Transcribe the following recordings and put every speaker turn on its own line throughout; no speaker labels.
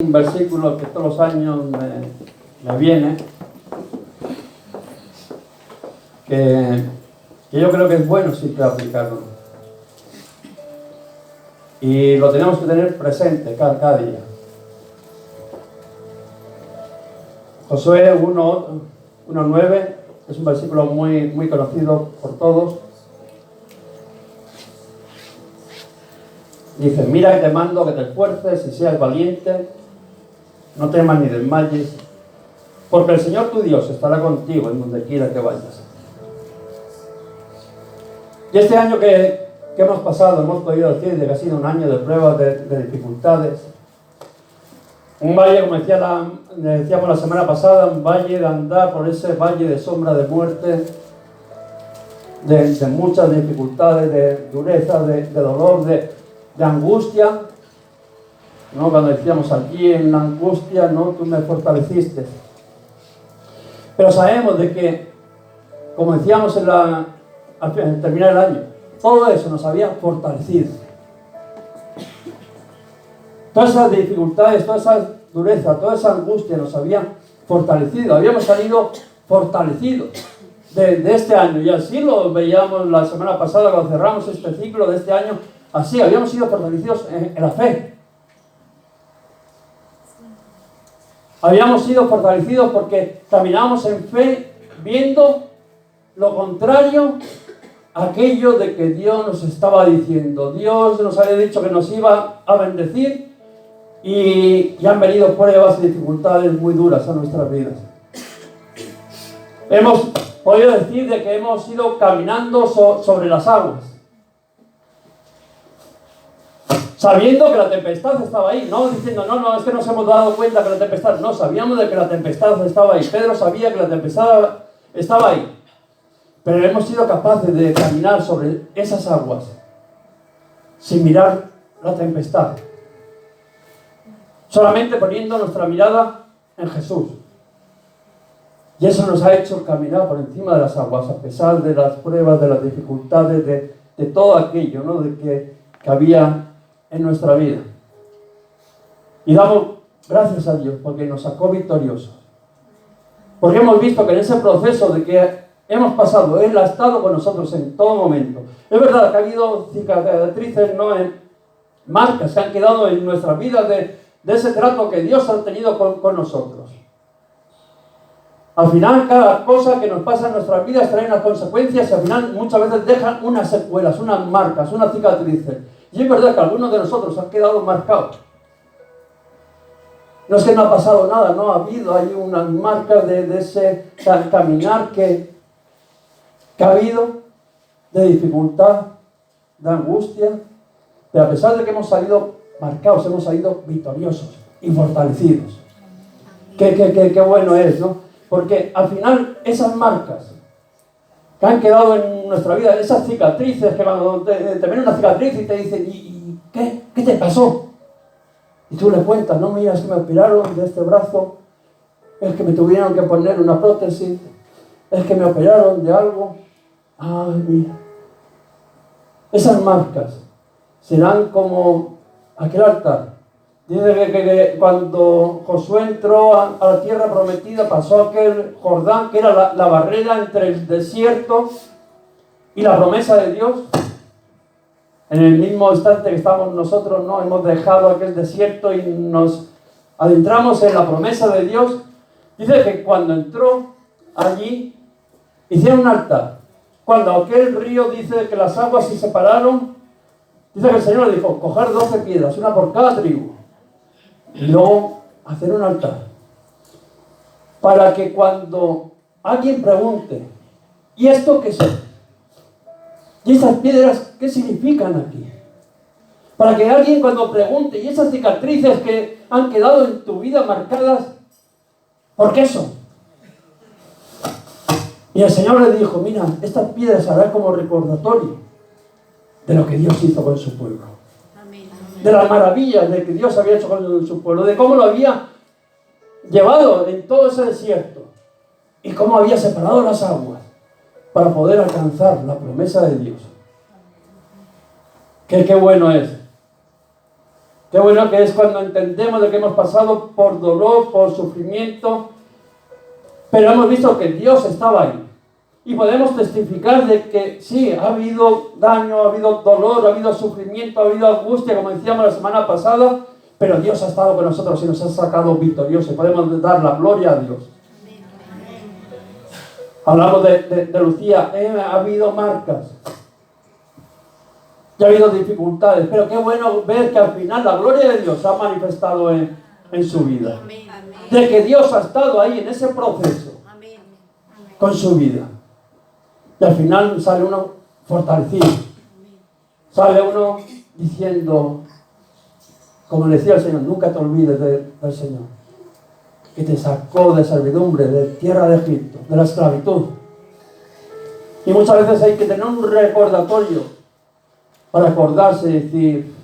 Un versículo que todos los años me viene, que yo creo que es bueno siempre aplicarlo. Y lo tenemos que tener presente cada día. Josué 1:9 es un versículo muy conocido por todos. Dice: mira que te mando que te esfuerces y seas valiente, no temas ni desmayes, porque el Señor tu Dios estará contigo en donde quiera que vayas. Y este año que hemos pasado, hemos podido decir que ha sido un año de pruebas, de dificultades. Un valle, como decíamos la semana pasada, un valle de andar por ese valle de sombra de muerte, de muchas dificultades, de dureza, de dolor, de angustia, ¿no? Cuando decíamos aquí en la angustia, ¿no? Tú me fortaleciste. Pero sabemos de que, como decíamos al terminar el año, todo eso nos había fortalecido. Todas esas dificultades, toda esa dureza, toda esa angustia nos había fortalecido. Habíamos salido fortalecidos de este año. Y así lo veíamos la semana pasada cuando cerramos este ciclo de este año. Así, habíamos sido fortalecidos en la fe. Habíamos sido fortalecidos porque caminábamos en fe viendo lo contrario a aquello de que Dios nos estaba diciendo. Dios nos había dicho que nos iba a bendecir y han venido pruebas y dificultades muy duras a nuestras vidas. Hemos podido decir de que hemos ido caminando sobre las aguas, sabiendo que la tempestad estaba ahí, no diciendo, no, es que nos hemos dado cuenta que la tempestad, no, sabíamos de que la tempestad estaba ahí. Pedro sabía que la tempestad estaba ahí, pero hemos sido capaces de caminar sobre esas aguas sin mirar la tempestad, solamente poniendo nuestra mirada en Jesús. Y eso nos ha hecho caminar por encima de las aguas, a pesar de las pruebas, de las dificultades, de todo aquello, ¿no? De que había en nuestra vida. Y damos gracias a Dios porque nos sacó victoriosos. Porque hemos visto que en ese proceso de que hemos pasado, Él ha estado con nosotros en todo momento. Es verdad que ha habido cicatrices, ¿no? Marcas que han quedado en nuestras vidas de ese trato que Dios ha tenido con nosotros. Al final, cada cosa que nos pasa en nuestras vidas trae unas consecuencias y al final muchas veces dejan unas secuelas, unas marcas, unas cicatrices. Y es verdad que algunos de nosotros han quedado marcados. No es que no ha pasado nada, no ha habido, hay unas marcas de ese caminar que ha habido, de dificultad, de angustia, pero a pesar de que hemos salido marcados, hemos salido victoriosos y fortalecidos. Qué bueno es, ¿no? Porque al final esas marcas que han quedado en nuestra vida, esas cicatrices, que cuando te ven una cicatriz y te dicen, ¿y qué te pasó? Y tú le cuentas, no, mira, es que me operaron de este brazo, es que me tuvieron que poner una prótesis, es que me operaron de algo. Ay, mira. Esas marcas serán como aquel altar. Dice que cuando Josué entró a la tierra prometida, pasó aquel Jordán, que era la barrera entre el desierto y la promesa de Dios. En el mismo instante que estamos nosotros, ¿no? Hemos dejado aquel desierto y nos adentramos en la promesa de Dios. Dice que cuando entró allí, hicieron un altar. Cuando aquel río, dice que las aguas se separaron, dice que el Señor le dijo, coger 12 piedras, una por cada tribu, y luego hacer un altar, para que cuando alguien pregunte, ¿y esto qué es? ¿Y esas piedras qué significan aquí? Para que alguien cuando pregunte, ¿y esas cicatrices que han quedado en tu vida marcadas, por qué son? Y el Señor le dijo, mira, estas piedras harán como recordatorio de lo que Dios hizo con su pueblo. De las maravillas de que Dios había hecho con su pueblo, de cómo lo había llevado en todo ese desierto y cómo había separado las aguas para poder alcanzar la promesa de Dios. Qué bueno es Qué bueno que es cuando entendemos de que hemos pasado por dolor, por sufrimiento, pero hemos visto que Dios estaba ahí. Y podemos testificar de que sí, ha habido daño, ha habido dolor, ha habido sufrimiento, ha habido angustia, como decíamos la semana pasada, pero Dios ha estado con nosotros y nos ha sacado victoriosos. Podemos dar la gloria a Dios. Hablamos de Lucía, ha habido marcas, ya ha habido dificultades, pero qué bueno ver que al final la gloria de Dios se ha manifestado en su vida. De que Dios ha estado ahí en ese proceso con su vida. Y al final sale uno fortalecido. Sale uno diciendo, como le decía el Señor, nunca te olvides del Señor, que te sacó de servidumbre, de tierra de Egipto, de la esclavitud. Y muchas veces hay que tener un recordatorio para acordarse y decir,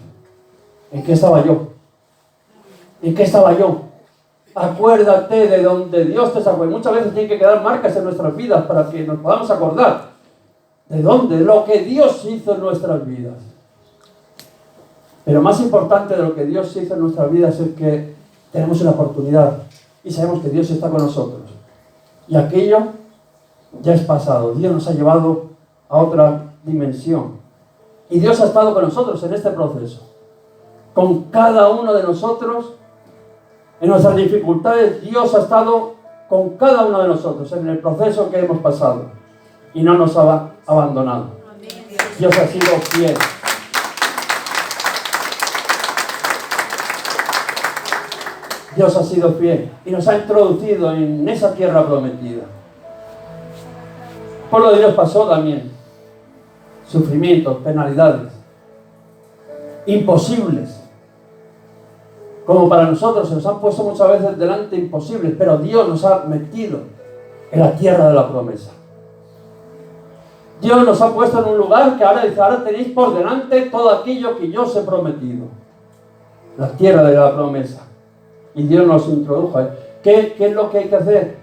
¿en qué estaba yo? ¿En qué estaba yo? Acuérdate de donde Dios te sacó. Y muchas veces tienen que quedar marcas en nuestras vidas para que nos podamos acordar de dónde, lo que Dios hizo en nuestras vidas. Pero más importante de lo que Dios hizo en nuestras vidas es que tenemos una oportunidad y sabemos que Dios está con nosotros. Y aquello ya es pasado. Dios nos ha llevado a otra dimensión. Y Dios ha estado con nosotros en este proceso. Con cada uno de nosotros. En nuestras dificultades, Dios ha estado con cada uno de nosotros en el proceso que hemos pasado y no nos ha abandonado. Dios ha sido fiel. Dios ha sido fiel y nos ha introducido en esa tierra prometida. El pueblo de Dios pasó también sufrimientos, penalidades, imposibles. Como para nosotros se nos han puesto muchas veces delante imposibles, pero Dios nos ha metido en la tierra de la promesa. Dios nos ha puesto en un lugar que ahora dice, ahora tenéis por delante todo aquello que yo os he prometido. La tierra de la promesa. Y Dios nos introdujo. ¿Qué es lo que hay que hacer?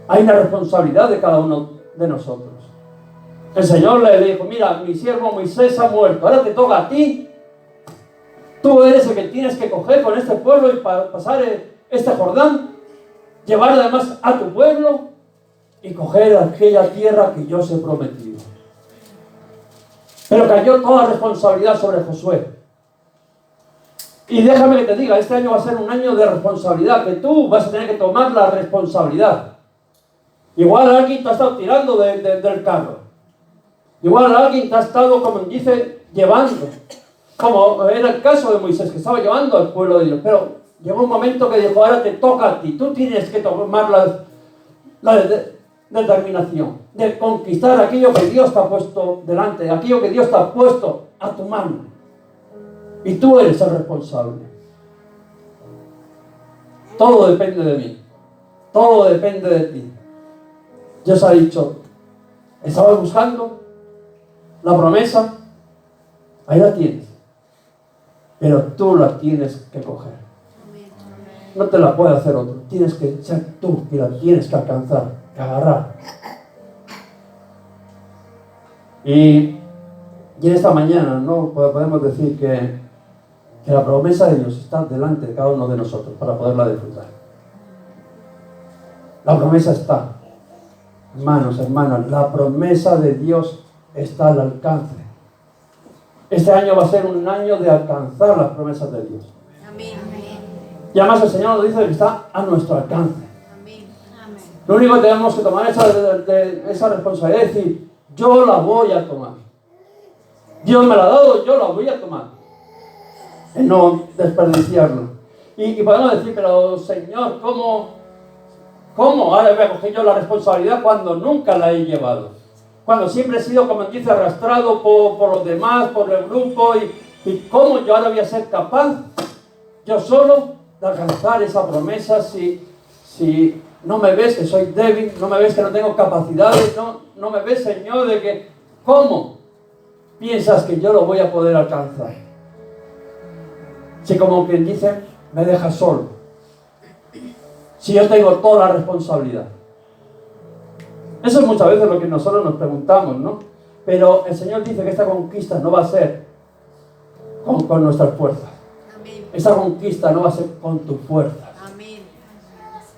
Hay una responsabilidad de cada uno de nosotros. El Señor le dijo, mira, mi siervo Moisés ha muerto, ahora te toca a ti. Tú eres el que tienes que coger con este pueblo y pasar este Jordán, llevar además a tu pueblo y coger aquella tierra que yo os he prometido. Pero cayó toda responsabilidad sobre Josué. Y déjame que te diga, este año va a ser un año de responsabilidad, que tú vas a tener que tomar la responsabilidad. Igual alguien te ha estado tirando del carro. Igual alguien te ha estado, como dice, llevando. Como era el caso de Moisés, que estaba llevando al pueblo de Dios. Pero llegó un momento que dijo, ahora te toca a ti. Tú tienes que tomar la determinación de conquistar aquello que Dios te ha puesto delante, aquello que Dios te ha puesto a tu mano. Y tú eres el responsable. Todo depende de mí. Todo depende de ti. Dios ha dicho, estabas buscando la promesa, ahí la tienes. Pero tú la tienes que coger. No te la puede hacer otro. Tienes que ser tú y la tienes que alcanzar, que agarrar. Y en esta mañana, ¿no? Podemos decir que la promesa de Dios está delante de cada uno de nosotros para poderla disfrutar. La promesa está. Hermanos, hermanas, la promesa de Dios está al alcance. Este año va a ser un año de alcanzar las promesas de Dios. Amén. Y además el Señor nos dice que está a nuestro alcance. Amén. Lo único que tenemos que tomar es esa responsabilidad de decir, yo la voy a tomar. Dios me la ha dado, yo la voy a tomar. Y no desperdiciarlo. Y podemos decir, pero Señor, ¿cómo ahora voy a coger yo la responsabilidad cuando nunca la he llevado? Cuando siempre he sido, como dice, arrastrado por los demás, por el grupo, y cómo yo ahora voy a ser capaz, yo solo, de alcanzar esa promesa, si no me ves que soy débil, no me ves que no tengo capacidades, no me ves, Señor, de que, ¿cómo piensas que yo lo voy a poder alcanzar? Si como quien dice, me dejas solo, si yo tengo toda la responsabilidad. Eso es muchas veces lo que nosotros nos preguntamos, ¿no? Pero el Señor dice que esta conquista no va a ser con nuestras fuerzas. esa conquista no va a ser con tus fuerzas.
Amén.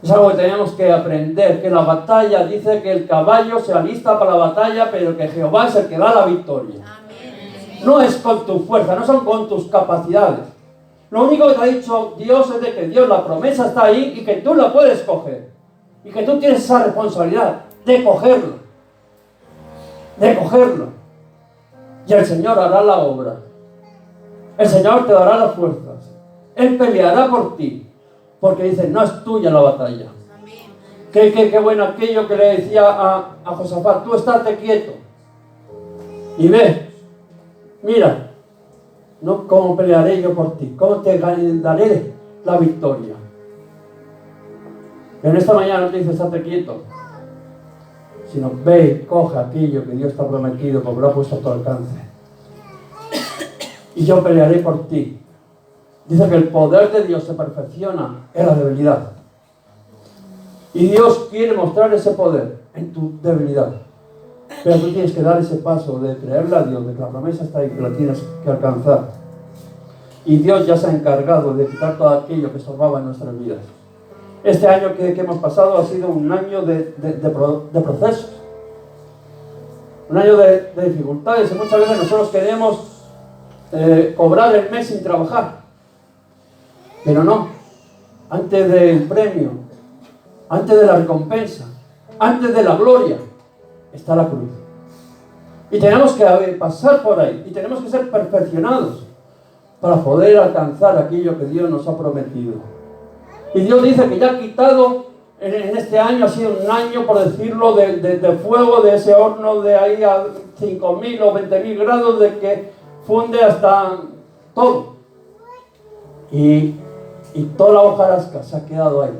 Es algo que tenemos que aprender, que la batalla dice que el caballo se alista para la batalla, pero que Jehová es el que da la victoria.
Amén.
No es con tu fuerza, no son con tus capacidades. Lo único que te ha dicho Dios es de que Dios, la promesa está ahí y que tú la puedes coger. Y que tú tienes esa responsabilidad de cogerlo. De cogerlo. Y el Señor hará la obra. El Señor te dará las fuerzas. Él peleará por ti. Porque dice, no es tuya la batalla.
Amén.
Qué bueno aquello que le decía a Josafat, tú estate quieto. Y ve, mira, no cómo pelearé yo por ti, cómo te daré la victoria. En esta mañana no te dice estate quieto, sino ve y coge aquello que Dios te ha prometido, porque lo ha puesto a tu alcance. Y yo pelearé por ti. Dice que el poder de Dios se perfecciona en la debilidad. Y Dios quiere mostrar ese poder en tu debilidad. Pero tú tienes que dar ese paso de creerle a Dios, de que la promesa está ahí, que la tienes que alcanzar. Y Dios ya se ha encargado de quitar todo aquello que estorbaba en nuestras vidas. Este año que hemos pasado ha sido un año de procesos. Un año de dificultades. Y muchas veces nosotros queremos cobrar el mes sin trabajar. Pero no. Antes del premio, antes de la recompensa, antes de la gloria, está la cruz. Y tenemos que pasar por ahí. Y tenemos que ser perfeccionados para poder alcanzar aquello que Dios nos ha prometido. Y Dios dice que ya ha quitado, en este año ha sido un año, por decirlo, de fuego, de ese horno de ahí a 5.000 o 20.000 grados, de que funde hasta todo. Y toda la hojarasca se ha quedado ahí.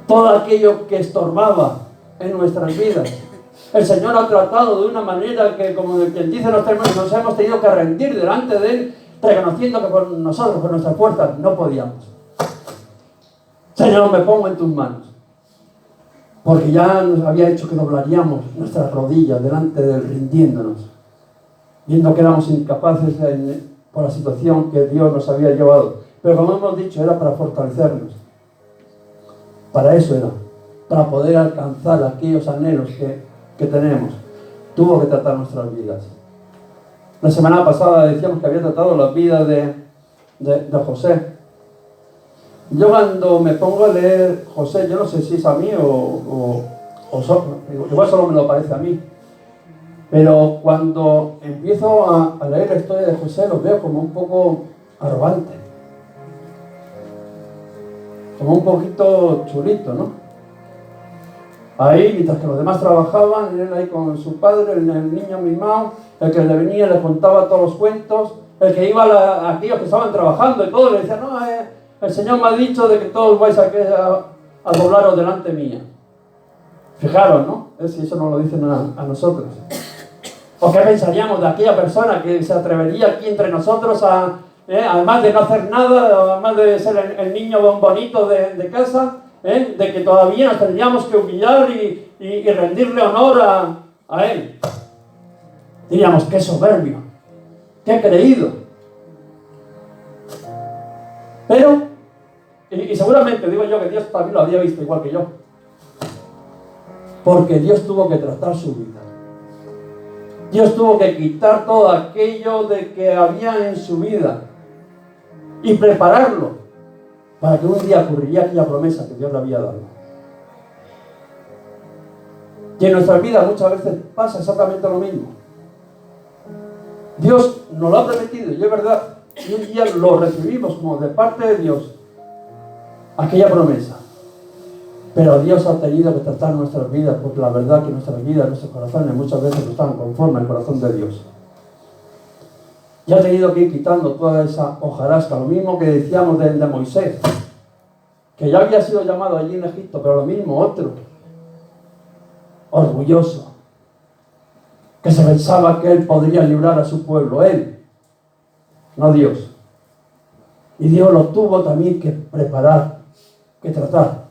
Todo aquello que estorbaba en nuestras vidas, el Señor ha tratado de una manera que, como quien dice, nos hemos tenido que rendir delante de Él, reconociendo que por nosotros, por nuestras fuerzas, no podíamos. Señor, me pongo en tus manos. Porque ya nos había hecho que doblaríamos nuestras rodillas delante de Él, rindiéndonos, viendo que éramos incapaces por la situación que Dios nos había llevado. Pero como hemos dicho, era para fortalecernos. Para eso era, para poder alcanzar aquellos anhelos que tenemos. Tuvo que tratar nuestras vidas. La semana pasada decíamos que había tratado la vida de José. Yo cuando me pongo a leer José, yo no sé si es a mí o igual solo me lo parece a mí, pero cuando empiezo a leer la historia de José, lo veo como un poco arrogante, como un poquito chulito, ¿no? Ahí, mientras que los demás trabajaban, él ahí con su padre, el niño mimado, el que le venía le contaba todos los cuentos, el que iba a aquellos que estaban trabajando y todo, le decía, no, el Señor me ha dicho de que todos vais a doblaros delante mía. Fijaros, ¿no? Si eso nos lo dicen a nosotros. ¿O qué pensaríamos de aquella persona que se atrevería aquí entre nosotros además de no hacer nada, además de ser el niño bonito de casa, de que todavía nos tendríamos que humillar y rendirle honor a Él? Diríamos, qué soberbio, qué creído. Pero, y seguramente digo yo que Dios también lo había visto igual que yo, porque Dios tuvo que tratar su vida. Dios tuvo que quitar todo aquello de que había en su vida y prepararlo para que un día ocurriría aquella promesa que Dios le había dado. Y en nuestras vidas muchas veces pasa exactamente lo mismo. Dios nos lo ha prometido y es verdad, y un día lo recibimos como de parte de Dios, aquella promesa. Pero Dios ha tenido que tratar nuestras vidas, porque la verdad que nuestras vidas, nuestros corazones muchas veces no están conformes al corazón de Dios. Y ha tenido que ir quitando toda esa hojarasca, lo mismo que decíamos de Moisés, que ya había sido llamado allí en Egipto, pero lo mismo otro, orgulloso, que se pensaba que él podría librar a su pueblo, él, no Dios. Y Dios lo tuvo también que preparar, que tratar.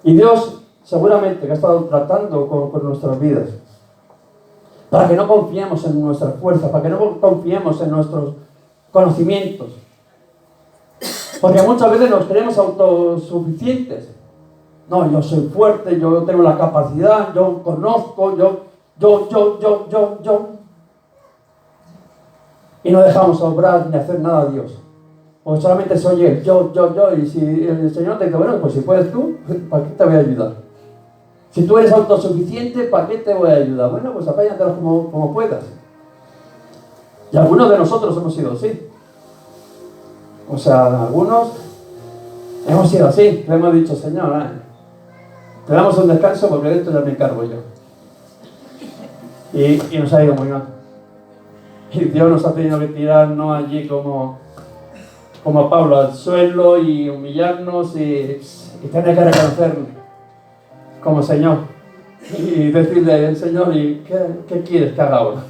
Y Dios seguramente que ha estado tratando con nuestras vidas, para que no confiemos en nuestras fuerzas, para que no confiemos en nuestros conocimientos. Porque muchas veces nos creemos autosuficientes. No, yo soy fuerte, yo tengo la capacidad, yo conozco, yo. Y no dejamos obrar ni hacer nada a Dios. O solamente se oye yo. Y si el Señor te dice, bueno, pues si puedes tú, ¿para qué te voy a ayudar? Si tú eres autosuficiente, ¿para qué te voy a ayudar? Bueno, pues apáñatelo como puedas. Y algunos de nosotros hemos sido así. O sea, algunos hemos sido así. Le hemos dicho, Señor, te damos un descanso porque de esto ya me encargo yo. Y nos ha ido muy mal. Y Dios nos ha tenido que tirarnos allí como a Pablo al suelo y humillarnos y tener que reconocer como Señor. Y decirle, Señor, ¿y qué quieres que haga ahora?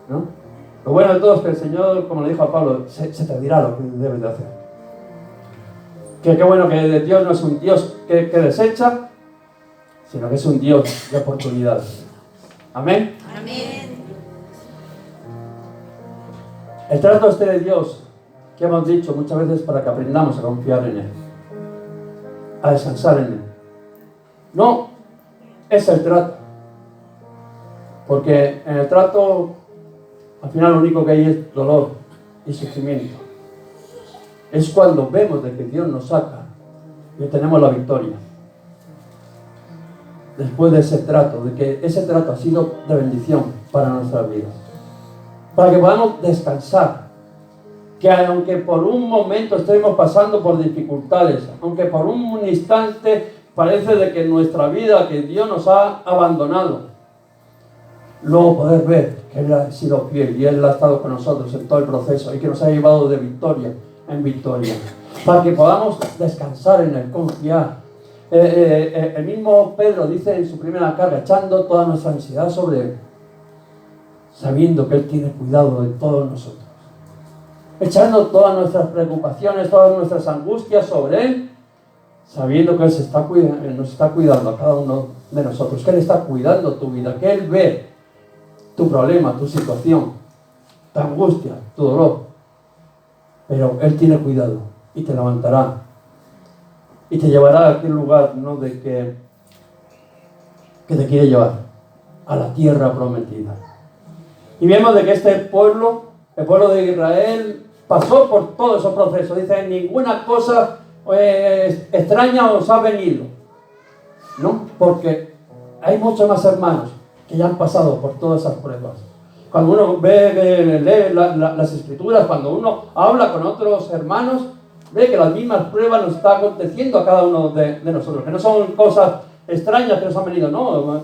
¿No? Lo bueno de todo es que el Señor, como le dijo a Pablo, se te dirá lo que debes de hacer. Que qué bueno que Dios no es un Dios que desecha, sino que es un Dios de oportunidades. Amén.
Amén.
El trato este de Dios, que hemos dicho muchas veces para que aprendamos a confiar en Él, a descansar en Él. No es el trato, porque en el trato al final lo único que hay es dolor y sufrimiento. Es cuando vemos de que Dios nos saca y tenemos la victoria. Después de ese trato, de que ese trato ha sido de bendición para nuestras vidas. Para que podamos descansar. Que aunque por un momento estemos pasando por dificultades, aunque por un instante parece de que en nuestra vida que Dios nos ha abandonado, luego poder ver que Él ha sido fiel y Él ha estado con nosotros en todo el proceso y que nos ha llevado de victoria en victoria, para que podamos descansar en Él, confiar. El mismo Pedro dice en su primera carga, echando toda nuestra ansiedad sobre Él, sabiendo que Él tiene cuidado de todos nosotros, echando todas nuestras preocupaciones, todas nuestras angustias sobre Él, sabiendo que Él nos está cuidando a cada uno de nosotros, que Él está cuidando tu vida, que Él ve tu problema, tu situación, tu angustia, tu dolor, pero Él tiene cuidado y te levantará y te llevará a aquel lugar, ¿no?, de que te quiere llevar a la tierra prometida. Y vemos de que este pueblo, el pueblo de Israel, pasó por todo ese proceso. Dice, ninguna cosa extraña os ha venido, ¿no? Porque hay muchos más hermanos que ya han pasado por todas esas pruebas. Cuando uno lee las escrituras, cuando uno habla con otros hermanos, ve que las mismas pruebas nos están aconteciendo a cada uno de nosotros, que no son cosas extrañas que nos han venido, no,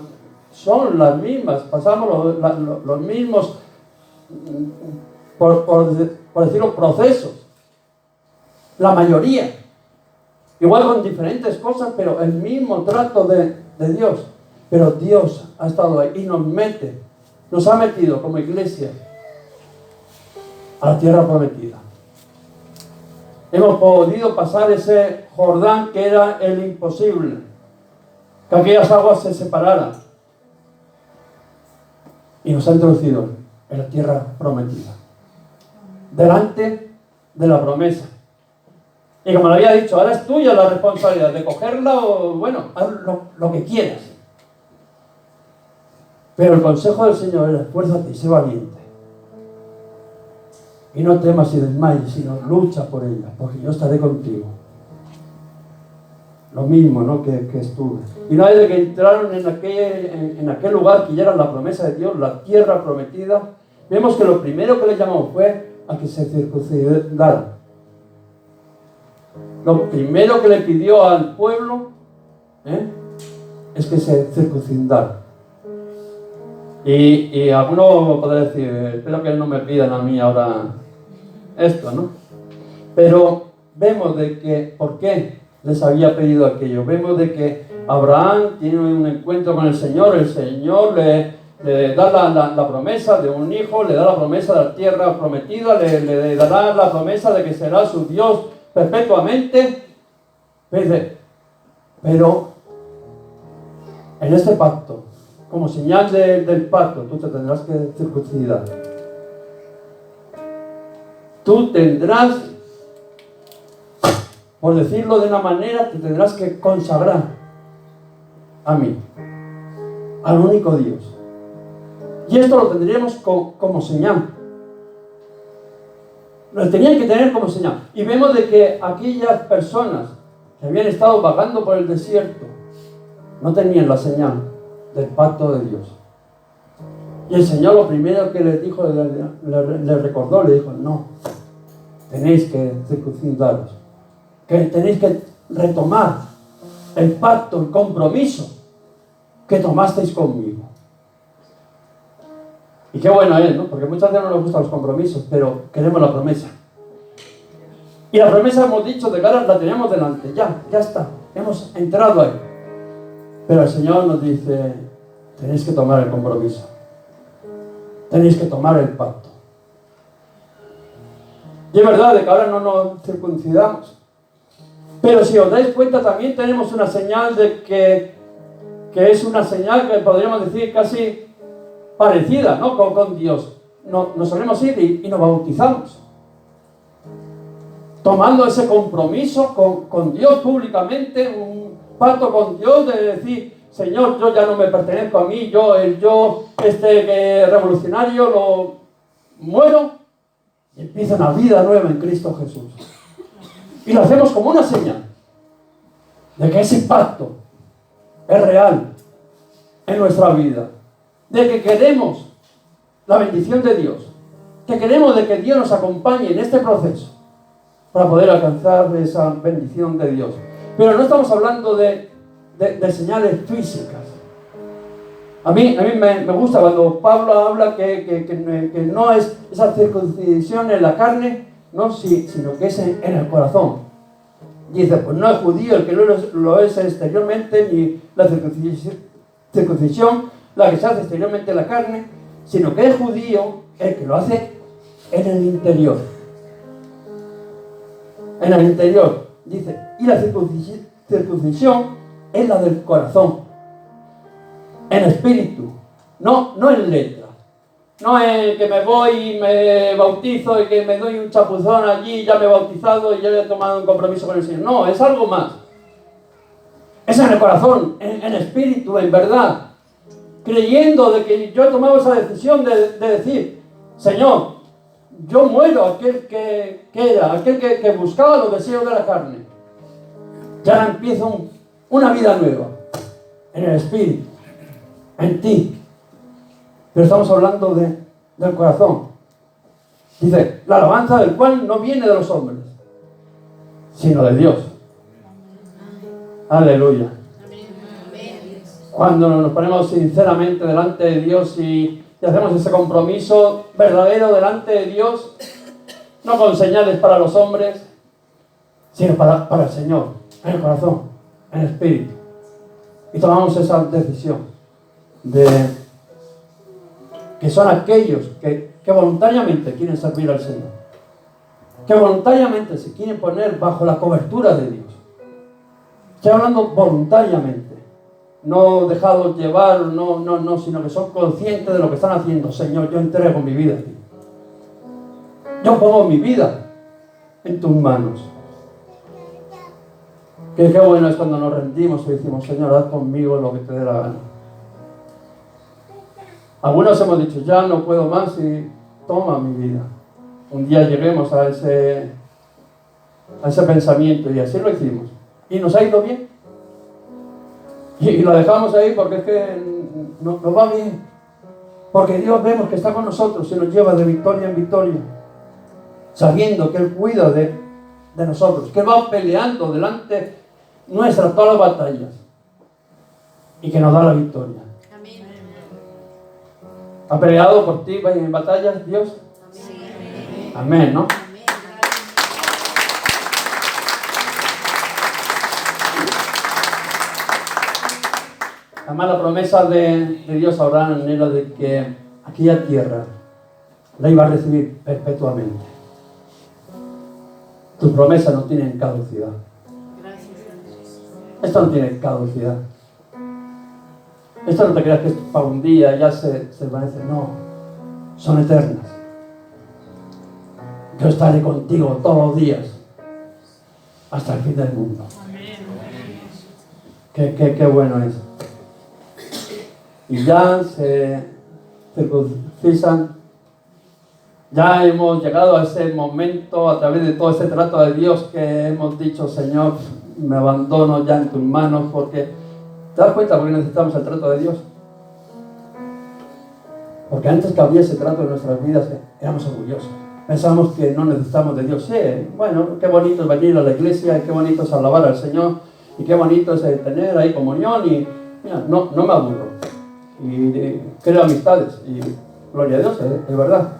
son las mismas, pasamos los mismos, por decirlo, procesos, la mayoría, igual con diferentes cosas, pero el mismo trato de Dios. Pero Dios ha estado ahí y nos ha metido como iglesia a la tierra prometida. Hemos podido pasar ese Jordán que era el imposible, que aquellas aguas se separaran, y nos ha introducido en la tierra prometida, delante de la promesa. Y como le había dicho, ahora es tuya la responsabilidad de cogerla o, bueno, haz lo que quieras. Pero el consejo del Señor es, esfuérzate y sé valiente. Y no temas y desmayes, sino lucha por ella, porque yo estaré contigo. Lo mismo, ¿no?, que estuve. Y una vez de que entraron en aquel lugar que ya era la promesa de Dios, la tierra prometida, vemos que lo primero que le llamó fue a que se circuncidaran. Lo primero que le pidió al pueblo es que se circuncidara. Y alguno podrá decir, espero que no me pidan a mí ahora esto, ¿no? Pero vemos de que, ¿por qué les había pedido aquello? Vemos de que Abraham tiene un encuentro con el Señor le da la promesa de un hijo, le da la promesa de la tierra prometida, le dará la promesa de que será su Dios perpetuamente. Pero en este pacto, como señal del pacto, tú te tendrás que circuncidar. tú tendrás, por decirlo de una manera, te tendrás que consagrar a mí, al único Dios. Y esto lo tendríamos como señal. Lo tenían que tener como señal. Y vemos de que aquellas personas que habían estado vagando por el desierto no tenían la señal del pacto de Dios. Y el Señor lo primero que les dijo, les recordó, le dijo, no, tenéis que circuncidaros, que tenéis que retomar el pacto, el compromiso que tomasteis conmigo. Y qué bueno es, ¿no? Porque muchas veces no nos gustan los compromisos, pero queremos la promesa. Y la promesa, hemos dicho, de cara la teníamos delante, ya está, hemos entrado ahí. Pero el Señor nos dice, tenéis que tomar el compromiso. Tenéis que tomar el pacto. Y es verdad de que ahora no nos circuncidamos. Pero si os dais cuenta, también tenemos una señal de que es una señal que podríamos decir casi parecida, ¿no? Con Dios. Nos solemos ir y nos bautizamos. Tomando ese compromiso con Dios públicamente, un pacto con Dios de decir, Señor, yo ya no me pertenezco a mí, el yo revolucionario lo muero y empieza una vida nueva en Cristo Jesús. Y lo hacemos como una señal de que ese pacto es real en nuestra vida, de que queremos la bendición de Dios, que queremos de que Dios nos acompañe en este proceso para poder alcanzar esa bendición de Dios. Pero no estamos hablando de señales físicas. A mí me gusta cuando Pablo habla que no es esa circuncisión en la carne, no, sino que es en el corazón. Dice, pues no es judío el que no lo es exteriormente, ni la circuncisión la que se hace exteriormente en la carne, sino que es judío el que lo hace en el interior. En el interior, dice, y la circuncisión es la del corazón, en espíritu, no en letra. No es que me voy y me bautizo y que me doy un chapuzón allí, ya me he bautizado y ya he tomado un compromiso con el Señor. No, es algo más. Es en el corazón, en espíritu, en verdad. Creyendo de que yo he tomado esa decisión de decir, Señor, yo muero aquel que era, aquel que buscaba los deseos de la carne. Ya empiezo una vida nueva, en el espíritu, en ti. Pero estamos hablando del corazón. Dice, la alabanza del cual no viene de los hombres, sino de Dios. Aleluya. Cuando nos ponemos sinceramente delante de Dios y hacemos ese compromiso verdadero delante de Dios, no con señales para los hombres, sino para el Señor, en el corazón, en el espíritu. Y tomamos esa decisión de que son aquellos que voluntariamente quieren servir al Señor, que voluntariamente se quieren poner bajo la cobertura de Dios. Estoy hablando voluntariamente, no dejados llevar, no, sino que son conscientes de lo que están haciendo. Señor, yo entrego mi vida a ti. Yo pongo mi vida en tus manos. Qué bueno es cuando nos rendimos y decimos, Señor, haz conmigo lo que te dé la gana. Algunos hemos dicho, ya no puedo más y toma mi vida. Un día lleguemos a ese pensamiento y así lo hicimos. Y nos ha ido bien. Y lo dejamos ahí porque es que nos va bien. Porque Dios vemos que está con nosotros y nos lleva de victoria en victoria. Sabiendo que Él cuida de nosotros. Que va peleando delante nuestras todas las batallas. Y que nos da la victoria. ¿Ha peleado por ti en batallas Dios? Sí. Amén, ¿no? Además la promesa de Dios a Abraham era de que aquella tierra la iba a recibir perpetuamente. Tus promesas no tienen caducidad. Esto no tiene caducidad. Esto no te creas que es para un día, ya se desvanece. No, son eternas. Yo estaré contigo todos los días, hasta el fin del mundo. Qué bueno es. Y ya se circuncisan. Ya hemos llegado a ese momento a través de todo ese trato de Dios que hemos dicho, Señor, me abandono ya en tus manos, porque ¿te das cuenta por qué necesitamos el trato de Dios? Porque antes que había ese trato en nuestras vidas éramos orgullosos. Pensábamos que no necesitamos de Dios. Sí, bueno, qué bonito es venir a la iglesia, y qué bonito es alabar al Señor, y qué bonito es tener ahí comunión, y mira, no me aburro. Y creo amistades, y gloria a Dios, es verdad.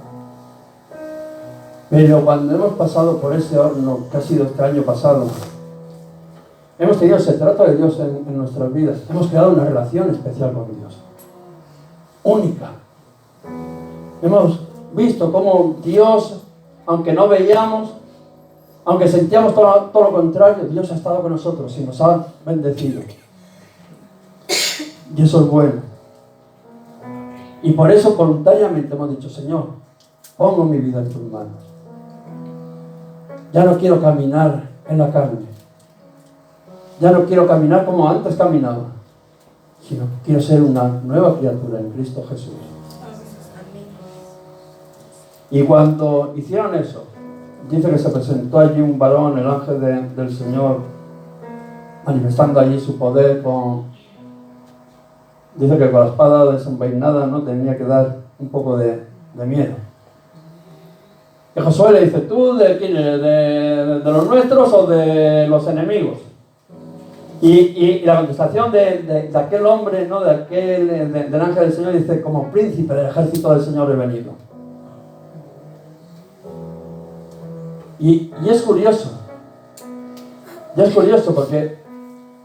Pero cuando hemos pasado por ese horno que ha sido este año pasado, hemos tenido ese trato de Dios en nuestras vidas. Hemos creado una relación especial con Dios. Única. Hemos visto cómo Dios, aunque no veíamos, aunque sentíamos todo lo contrario, Dios ha estado con nosotros y nos ha bendecido. Y eso es bueno. Y por eso voluntariamente hemos dicho, Señor, pongo mi vida en tus manos. Ya no quiero caminar en la carne. Ya no quiero caminar como antes caminaba, sino quiero ser una nueva criatura en Cristo Jesús. Y cuando hicieron eso, dice que se presentó allí un varón, el ángel del Señor, manifestando allí su poder dice que con la espada desenvainada, ¿no? Tenía que dar un poco de miedo. Y Josué le dice, ¿tú de quién eres? ¿De los nuestros o de los enemigos? Y la contestación de aquel hombre, ¿no? Del ángel del Señor, dice, como príncipe del ejército del Señor he venido. Y es curioso. Y es curioso porque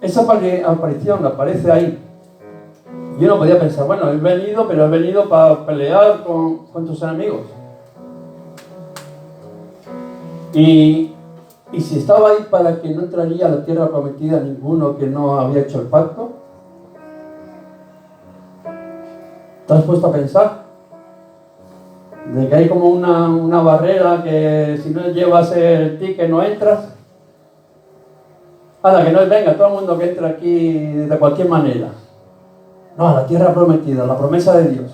esa aparición aparece ahí. Y uno podía pensar, bueno, he venido, pero he venido para pelear con tus enemigos. Y si estaba ahí para que no entraría a la tierra prometida ninguno que no había hecho el pacto, ¿te has puesto a pensar? De que hay como una barrera que si no llevas el ticket no entras. Que no venga todo el mundo que entra aquí de cualquier manera. No, a la tierra prometida, la promesa de Dios.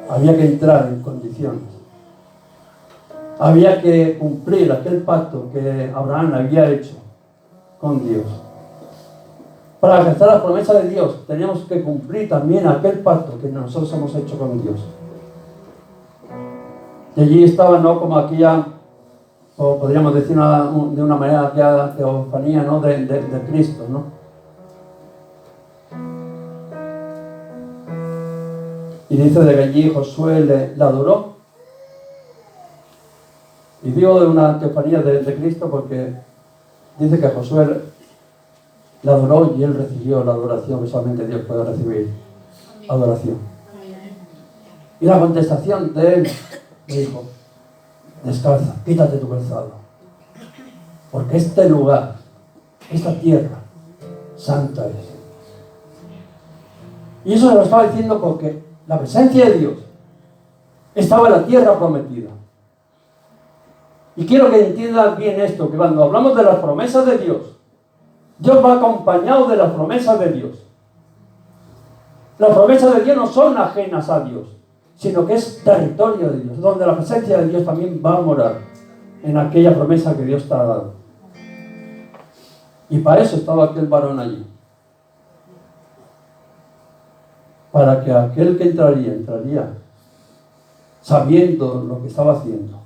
Había que entrar en condiciones. Había que cumplir aquel pacto que Abraham había hecho con Dios. Para alcanzar la promesa de Dios, teníamos que cumplir también aquel pacto que nosotros hemos hecho con Dios. Y allí estaba, ¿no? Como aquella, o podríamos decir de una manera, aquella teofanía, ¿no? de Cristo, ¿no? Y dice de que allí Josué le adoró. Y digo de una teofanía de Cristo porque dice que Josué le adoró y él recibió la adoración que solamente Dios puede recibir. Adoración. Y la contestación de él le dijo, descalza, quítate tu calzado, porque este lugar, esta tierra, santa es. Y eso se lo estaba diciendo porque la presencia de Dios estaba en la tierra prometida. Y quiero que entiendan bien esto, que cuando hablamos de las promesas de Dios, Dios va acompañado de las promesas de Dios. Las promesas de Dios no son ajenas a Dios, sino que es territorio de Dios, donde la presencia de Dios también va a morar en aquella promesa que Dios te ha dado. Y para eso estaba aquel varón allí. Para que aquel que entraría sabiendo lo que estaba haciendo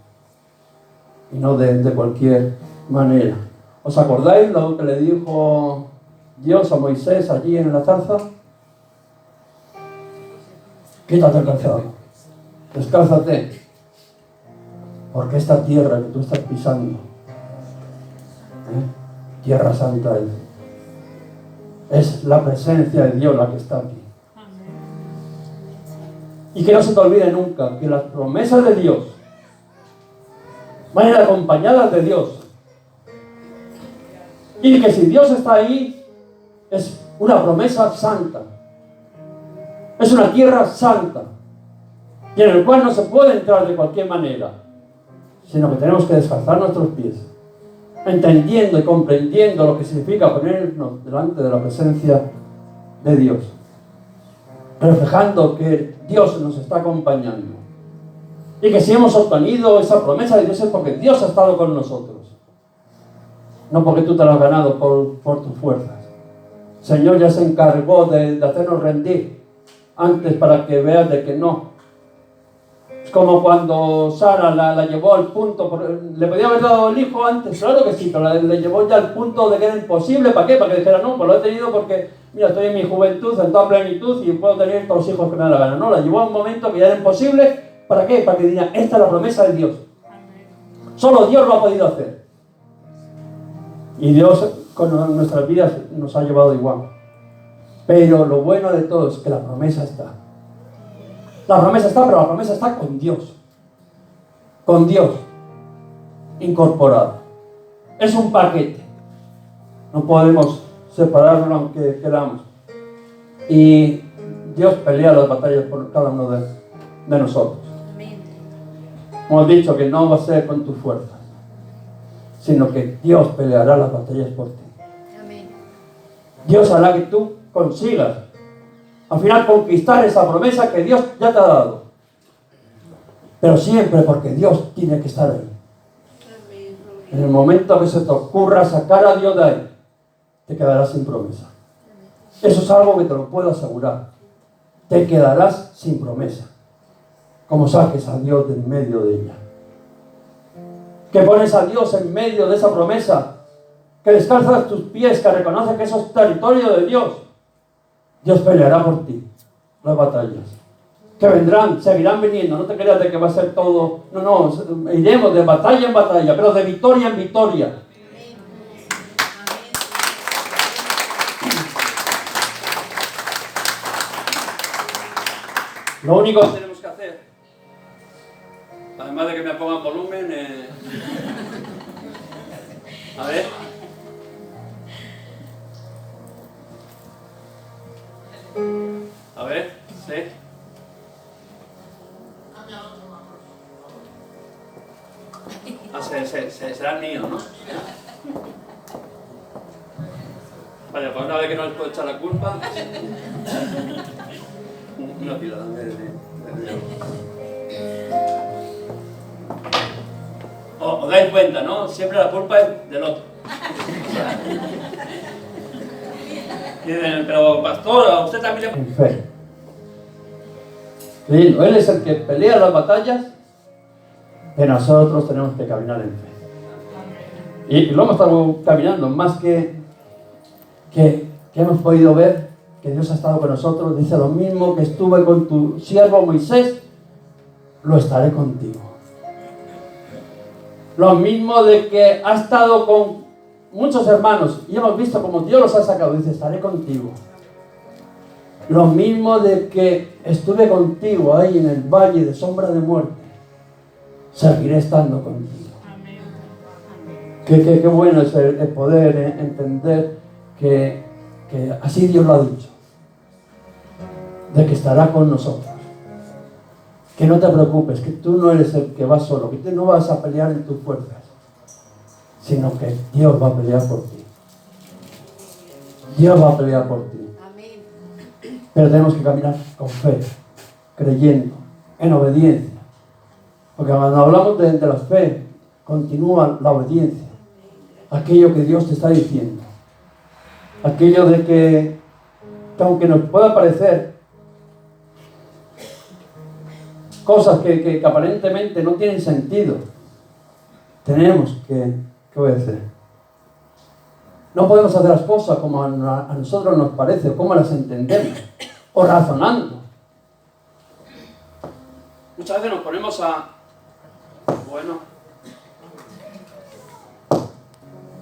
y no de cualquier manera. ¿Os acordáis lo que le dijo Dios a Moisés allí en la zarza? Quítate el calzado, descálzate, porque esta tierra que tú estás pisando, tierra santa es la presencia de Dios la que está aquí. Y que no se te olvide nunca que las promesas de Dios van a ir acompañadas de Dios. Y que si Dios está ahí, es una promesa santa. Es una tierra santa. Y en el cual no se puede entrar de cualquier manera. sino que tenemos que descalzar nuestros pies, entendiendo y comprendiendo lo que significa ponernos delante de la presencia de Dios, reflejando que Dios nos está acompañando y que si hemos obtenido esa promesa de Dios es porque Dios ha estado con nosotros, no porque tú te lo has ganado por tus fuerzas. El Señor ya se encargó de hacernos rendir antes para que veas de que no. Es como cuando Sara la llevó al punto, le podía haber dado el hijo antes, claro que sí, pero le llevó ya al punto de que era imposible. ¿Para qué? Para que dijera, no, pues lo he tenido porque, mira, estoy en mi juventud, en toda plenitud y puedo tener todos los hijos que me da la gana. No, la llevó a un momento que ya era imposible. ¿Para qué? Para que diga, esta es la promesa de Dios. Solo Dios lo ha podido hacer. Y Dios con nuestras vidas nos ha llevado igual. Pero lo bueno de todo es que la promesa está. La promesa está, pero la promesa está con Dios. Con Dios. Incorporado. Es un paquete. No podemos separarlo aunque queramos. Y Dios pelea las batallas por cada uno de nosotros. Hemos dicho que no va a ser con tus fuerzas, sino que Dios peleará las batallas por ti. Dios hará que tú consigas al final conquistar esa promesa que Dios ya te ha dado. Pero siempre porque Dios tiene que estar ahí. En el momento que se te ocurra sacar a Dios de ahí, te quedarás sin promesa. Eso es algo que te lo puedo asegurar. Te quedarás sin promesa. Como saques a Dios de en medio de ella. Que pones a Dios en medio de esa promesa. Que descalzas tus pies, que reconoces que eso es territorio de Dios. Dios peleará por ti las batallas. Que vendrán, seguirán viniendo. No te creas de que va a ser todo. No, iremos de batalla en batalla, pero de victoria en victoria. Lo único que tenemos que hacer, además de que me pongan volumen, a ver. A ver, sí. Será el mío, ¿no? Vale, pues una vez que no les puedo echar la culpa. Una pila de os dais cuenta, ¿no? Siempre la culpa es del otro. Dicen, pero pastor, a usted también le... En fe. Él es el que pelea las batallas, pero nosotros tenemos que caminar en fe. Y lo hemos estado caminando, más que hemos podido ver que Dios ha estado con nosotros. Dice, lo mismo que estuve con tu siervo Moisés, lo estaré contigo. Lo mismo de que ha estado con muchos hermanos y hemos visto como Dios los ha sacado. Dice, estaré contigo. Lo mismo de que estuve contigo ahí en el valle de sombra de muerte, seguiré estando contigo. Qué bueno es el poder entender que así Dios lo ha dicho, de que estará con nosotros. Que no te preocupes, que tú no eres el que vas solo, que tú no vas a pelear en tus fuerzas, sino que Dios va a pelear por ti. Dios va a pelear por ti. Pero tenemos que caminar con fe, creyendo, en obediencia. Porque cuando hablamos de la fe, continúa la obediencia. Aquello que Dios te está diciendo. Aquello de que aunque nos pueda parecer cosas que aparentemente no tienen sentido, tenemos que obedecer. No podemos hacer las cosas como a nosotros nos parece, o como las entendemos, o razonando. Muchas veces nos ponemos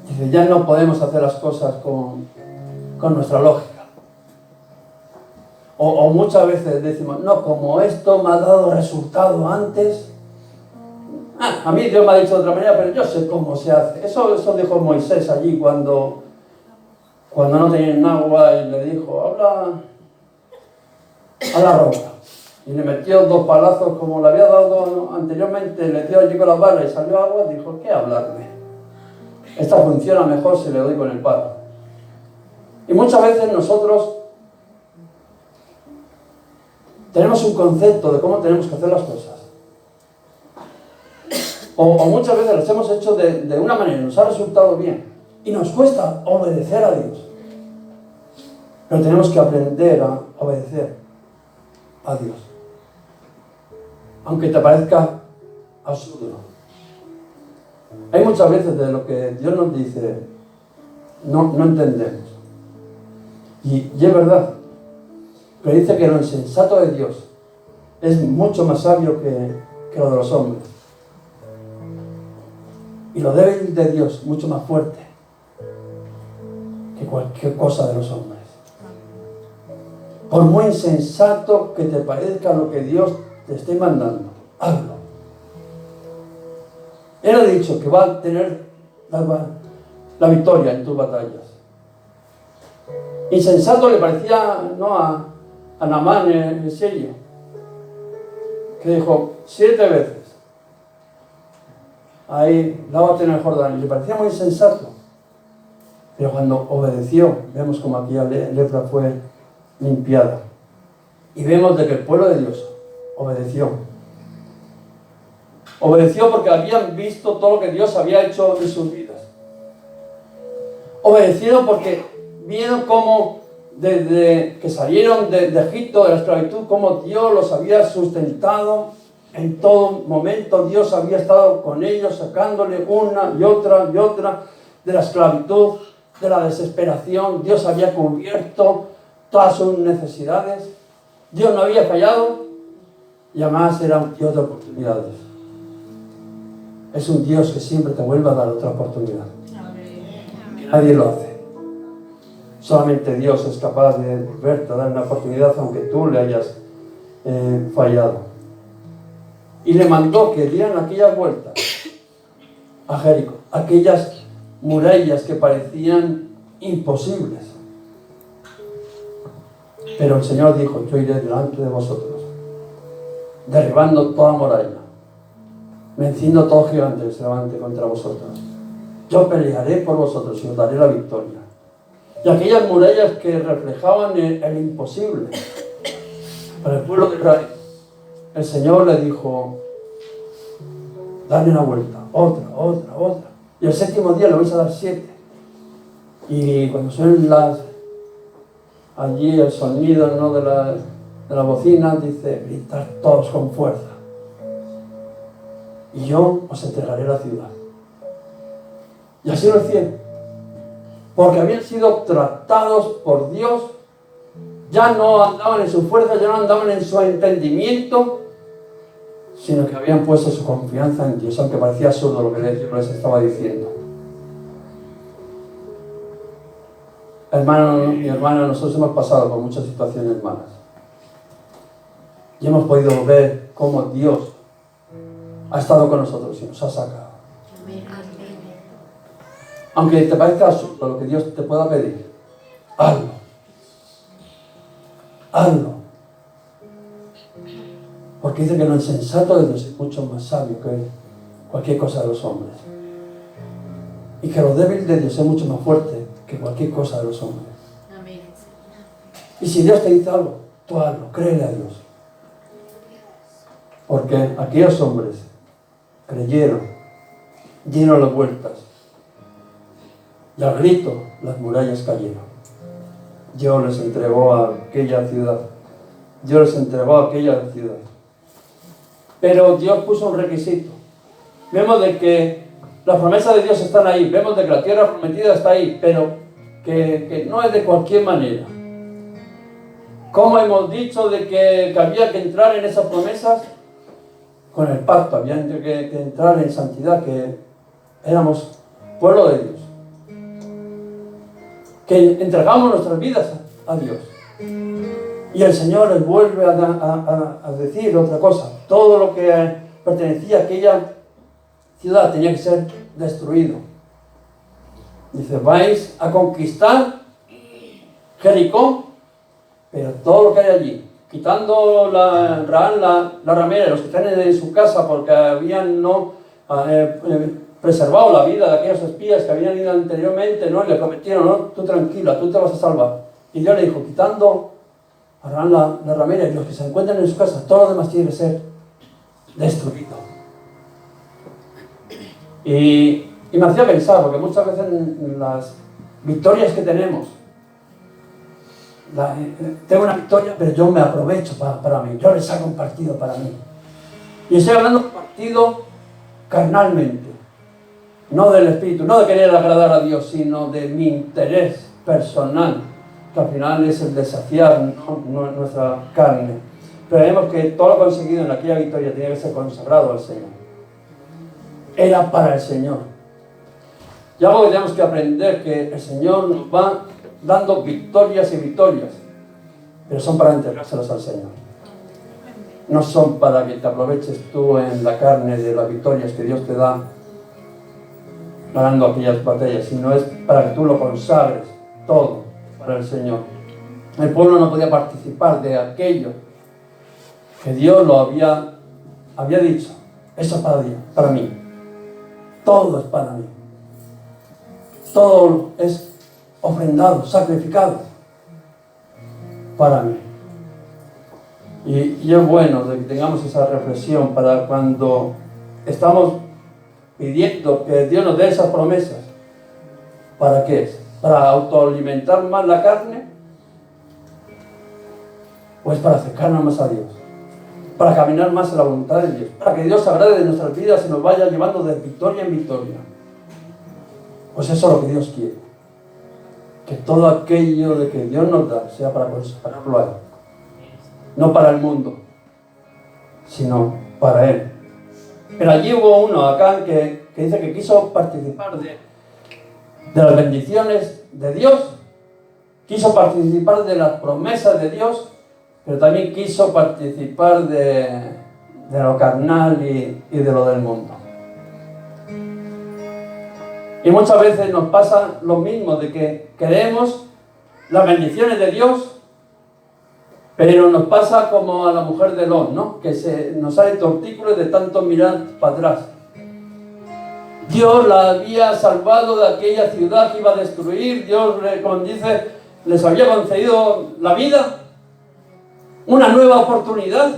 dice, ya no podemos hacer las cosas con nuestra lógica. O muchas veces decimos, no, como esto me ha dado resultado antes. A mí Dios me ha dicho de otra manera, pero yo sé cómo se hace. Eso dijo Moisés allí cuando no tenían agua y le dijo, habla a la roca. y le metió 2 palazos como le había dado anteriormente, le dio allí con la vara y salió agua, dijo, ¿qué hablarme? Esta funciona mejor si le doy con el palo. Y muchas veces nosotros tenemos un concepto de cómo tenemos que hacer las cosas. O muchas veces las hemos hecho de una manera, nos ha resultado bien. Y nos cuesta obedecer a Dios. Pero tenemos que aprender a obedecer a Dios. Aunque te parezca absurdo. Hay muchas veces de lo que Dios nos dice, no entendemos. Y es verdad. Pero dice que lo insensato de Dios es mucho más sabio que lo de los hombres. Y lo débil de Dios mucho más fuerte que cualquier cosa de los hombres. Por muy insensato que te parezca lo que Dios te esté mandando, hazlo. Él ha dicho que va a tener la victoria en tus batallas. Insensato le parecía a Naamán en Siria, que dijo 7 veces, ahí lávate en el Jordán, y le parecía muy insensato. Pero cuando obedeció, vemos como aquella lepra fue limpiada. Y vemos de que el pueblo de Dios obedeció. Obedeció porque habían visto todo lo que Dios había hecho en sus vidas. Obedecieron porque vieron cómo desde que salieron de Egipto, de la esclavitud, cómo Dios los había sustentado en todo momento. Dios había estado con ellos, sacándole una y otra de la esclavitud, de la desesperación. Dios había cubierto todas sus necesidades. Dios no había fallado y además era un Dios de oportunidades. Es un Dios que siempre te vuelve a dar otra oportunidad. Que nadie lo hace. Solamente Dios es capaz de volverte a dar una oportunidad aunque tú le hayas fallado. Y le mandó que dieran aquellas vueltas a Jericó, aquellas murallas que parecían imposibles. Pero el Señor dijo, yo iré delante de vosotros, derribando toda muralla, venciendo todo gigante que se levante contra vosotros. Yo pelearé por vosotros y os daré la victoria. Y aquellas murallas que reflejaban el imposible para el pueblo de Israel, el Señor le dijo, dale una vuelta, otra. Y el 7º día le vais a dar 7. Y cuando suenen allí el sonido, ¿no?, de la bocina, dice, gritad todos con fuerza. Y yo os entregaré la ciudad. Y así lo hicieron. Porque habían sido tratados por Dios. Ya no andaban en su fuerza, ya no andaban en su entendimiento, sino que habían puesto su confianza en Dios, aunque parecía absurdo lo que Dios les estaba diciendo. Hermano y hermana, nosotros hemos pasado por muchas situaciones malas. Y hemos podido ver cómo Dios ha estado con nosotros y nos ha sacado. Aunque te parezca absurdo lo que Dios te pueda pedir, hazlo. Porque dice que lo insensato de Dios es mucho más sabio que cualquier cosa de los hombres. Y que lo débil de Dios es mucho más fuerte que cualquier cosa de los hombres.
Amén.
Y si Dios te dice algo, tú hazlo, créele a Dios. Porque aquellos hombres creyeron, dieron las vueltas, y al grito las murallas cayeron. Dios les entregó a aquella ciudad. Pero Dios puso un requisito. Vemos de que las promesas de Dios están ahí, vemos de que la tierra prometida está ahí, pero que no es de cualquier manera. ¿Cómo hemos dicho de que había que entrar en esas promesas? Con el pacto, había que entrar en santidad, que éramos pueblo de Dios, que entregamos nuestras vidas a Dios. Y el Señor les vuelve a decir otra cosa. Todo lo que pertenecía a aquella ciudad tenía que ser destruido. Dice, vais a conquistar Jericó, pero todo lo que hay allí, quitando la ramera, los que están en su casa porque habían no preservado la vida de aquellos espías que habían ido anteriormente, ¿no? Y le prometieron, no, tú tranquila, tú te vas a salvar. Y Dios le dijo, quitando a la ramera y los que se encuentran en su casa, todo lo demás tiene que ser destruido. Y me hacía pensar, porque muchas veces en las victorias que tenemos, tengo una victoria, pero yo me aprovecho para mí, yo le saco un partido para mí. Y estoy hablando de un partido carnalmente, no del espíritu, no de querer agradar a Dios, sino de mi interés personal, que al final es el de saciar nuestra carne. Pero vemos que todo lo conseguido en aquella victoria tenía que ser consagrado al Señor. Era para el Señor. Y algo que tenemos que aprender, que el Señor nos va dando victorias y victorias, pero son para entregárselas al Señor. No son para que te aproveches tú en la carne de las victorias que Dios te da ganando aquellas batallas, sino es para que tú lo consagres todo para el Señor. El pueblo no podía participar de aquello que Dios lo había dicho. Eso es para mí. Todo es para mí. Todo es ofrendado, sacrificado para mí. Y es bueno de que tengamos esa reflexión para cuando estamos pidiendo que Dios nos dé esas promesas. ¿Para qué es? ¿Para autoalimentar más la carne? ¿O es para acercarnos más a Dios? ¿Para caminar más en la voluntad de Dios? ¿Para que Dios se agrade de nuestras vidas y nos vaya llevando de victoria en victoria? Pues eso es lo que Dios quiere. Que todo aquello de que Dios nos da sea para consagrarlo a Él. No para el mundo, sino para Él. Pero allí hubo uno, acá, que dice que quiso participar de las bendiciones de Dios, quiso participar de las promesas de Dios, pero también quiso participar de lo carnal y de lo del mundo. Y muchas veces nos pasa lo mismo, de que queremos las bendiciones de Dios, pero nos pasa como a la mujer de Lot, ¿no? Que nos sale tortícolis de tanto mirar para atrás. Dios la había salvado de aquella ciudad que iba a destruir. Dios, como dice, les había concedido la vida, una nueva oportunidad.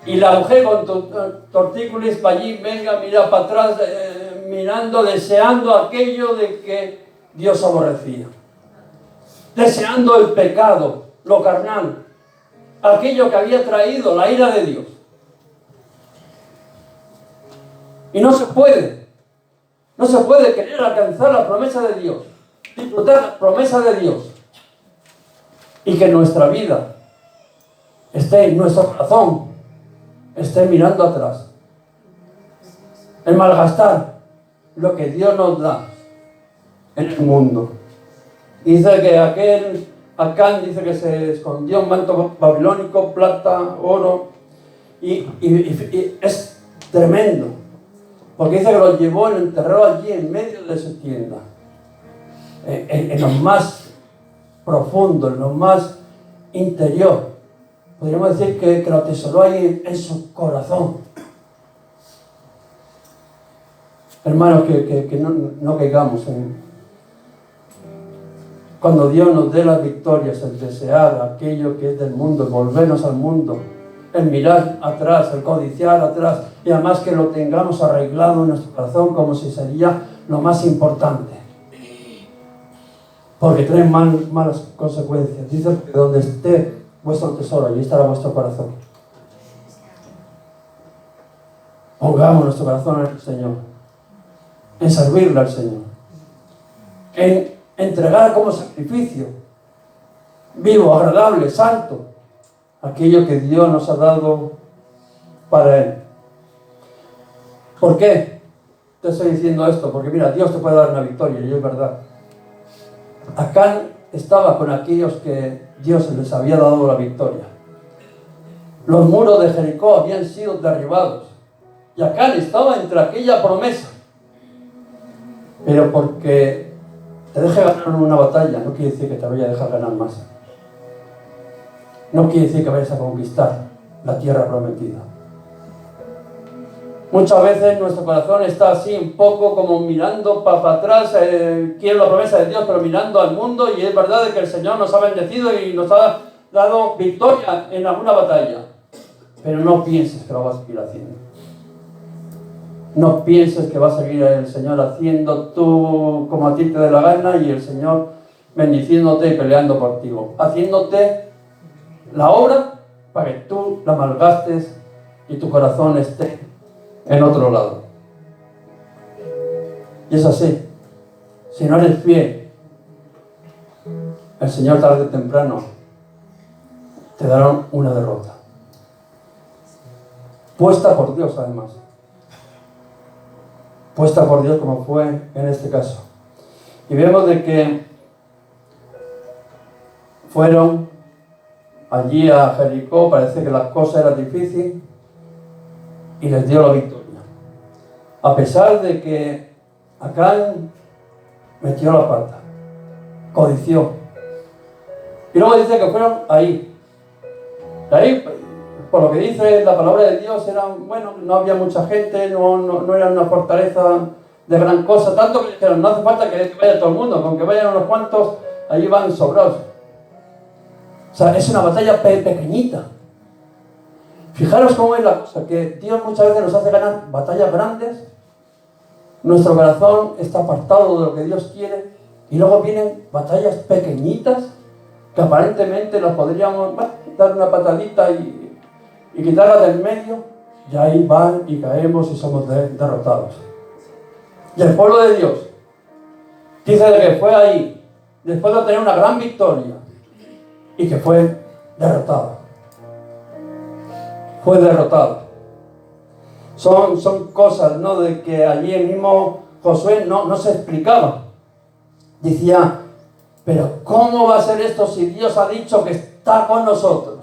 Y la mujer con tortícolis para allí, venga, mira para atrás, mirando, deseando aquello de que Dios aborrecía. Deseando el pecado, lo carnal, aquello que había traído la ira de Dios. Y no se puede querer alcanzar la promesa de Dios, disfrutar la promesa de Dios, y que nuestra vida esté en nuestro corazón, esté mirando atrás. El malgastar lo que Dios nos da en el mundo. Dice que Acán dice que se escondió un manto babilónico, plata, oro, y es tremendo, porque dice que lo llevó y lo enterró allí en medio de su tienda, en lo más profundo, en lo más interior. Podríamos decir que lo atesoró ahí en su corazón. Hermanos, que no caigamos cuando Dios nos dé las victorias, el desear aquello que es del mundo, el volvernos al mundo, el mirar atrás, el codiciar atrás, y además que lo tengamos arreglado en nuestro corazón como si sería lo más importante. Porque trae malas consecuencias. Dice que donde esté vuestro tesoro, allí estará vuestro corazón. Pongamos nuestro corazón en el Señor, en servirle al Señor, en entregar como sacrificio vivo, agradable, santo, aquello que Dios nos ha dado para Él. ¿Por qué te estoy diciendo esto? Porque mira, Dios te puede dar una victoria, y es verdad. Acán estaba con aquellos que Dios les había dado la victoria. Los muros de Jericó habían sido derribados, y Acán estaba entre aquella promesa. Pero porque te deje ganar una batalla, no quiere decir que te vaya a dejar ganar más. no quiere decir que vayas a conquistar la tierra prometida. Muchas veces nuestro corazón está así un poco como mirando para atrás, quiere la promesa de Dios, pero mirando al mundo, y es verdad que el Señor nos ha bendecido y nos ha dado victoria en alguna batalla. Pero no pienses que lo vas a seguir haciendo. No pienses que va a seguir el Señor haciendo tú como a ti te dé la gana y el Señor bendiciéndote y peleando por ti, haciéndote la obra para que tú la malgastes y tu corazón esté en otro lado. Y es así. Si no eres fiel, el Señor tarde o temprano te dará una derrota. Puesta por Dios, además. Puesta por Dios, como fue en este caso. Y vemos de que fueron allí a Jericó, parece que la cosa era difícil, y les dio la victoria. A pesar de que Acán metió la pata, codició. Y luego dice que fueron ahí. Ahí, por lo que dice la palabra de Dios, no había mucha gente, no era una fortaleza de gran cosa, tanto que dijeron, no hace falta que vaya todo el mundo, con que vayan unos cuantos, allí van sobrados. O sea, es una batalla pequeñita. Fijaros cómo es la cosa, que Dios muchas veces nos hace ganar batallas grandes, nuestro corazón está apartado de lo que Dios quiere, y luego vienen batallas pequeñitas, que aparentemente las podríamos dar una patadita y quitarlas del medio, y ahí van y caemos y somos derrotados. Y el pueblo de Dios dice de que fue ahí, después de tener una gran victoria, y que fue derrotado. Fue derrotado. Son cosas, ¿no?, de que allí el mismo Josué no se explicaba. Decía, pero ¿cómo va a ser esto si Dios ha dicho que está con nosotros?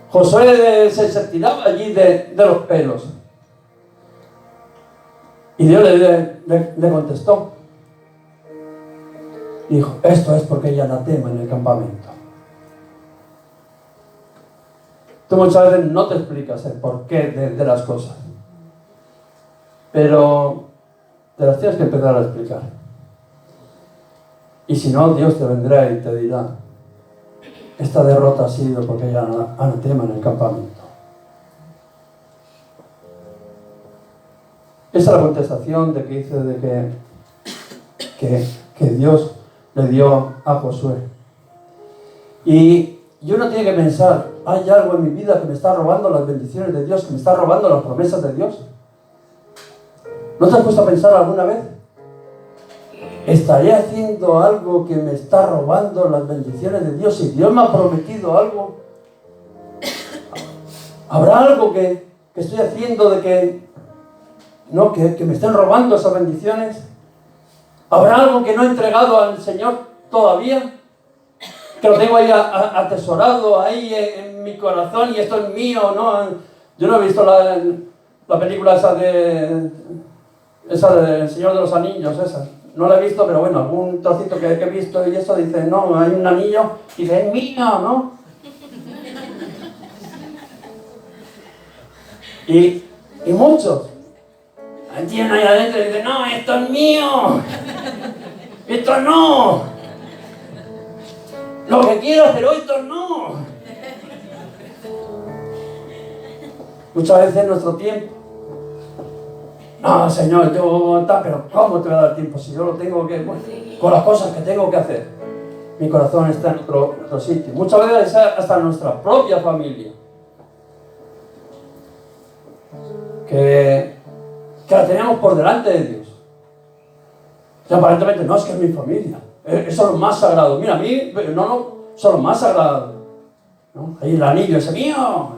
Josué se tiraba allí de los pelos. Y Dios le contestó. Dijo, esto es porque hay anatema en el campamento. Tú muchas veces no te explicas el porqué de las cosas, pero te las tienes que empezar a explicar. Y si no, Dios te vendrá y te dirá, esta derrota ha sido porque hay anatema en el campamento. Esa es la contestación de que dice de que Dios le dio a Josué. Y uno tiene que pensar, ¿hay algo en mi vida que me está robando las bendiciones de Dios, que me está robando las promesas de Dios? ¿No te has puesto a pensar alguna vez? ¿Estaré haciendo algo que me está robando las bendiciones de Dios? Si Dios me ha prometido algo, ¿habrá algo que estoy haciendo de que me estén robando esas bendiciones? ¿Habrá algo que no he entregado al Señor todavía? Que lo tengo ahí atesorado ahí en mi corazón y esto es mío, ¿no? Yo no he visto la película esa de El Señor de los Anillos, esa. No la he visto, pero bueno, algún trocito que he visto y eso dice, no, hay un anillo y dice, es mío, ¿no? Y muchos tienen ahí adentro y dicen, no, esto es mío, esto no. Lo que quiero, pero esto no. Muchas veces nuestro tiempo. No, Señor, pero ¿cómo te voy a dar tiempo si yo lo tengo que... Bueno, con las cosas que tengo que hacer. Mi corazón está en otro sitio. Muchas veces hasta nuestra propia familia. Que la tenemos por delante de Dios. Y aparentemente no, es que es mi familia. Eso es lo más sagrado. Mira, a mí, no, son los más sagrados. ¿No? Ahí el anillo ese mío.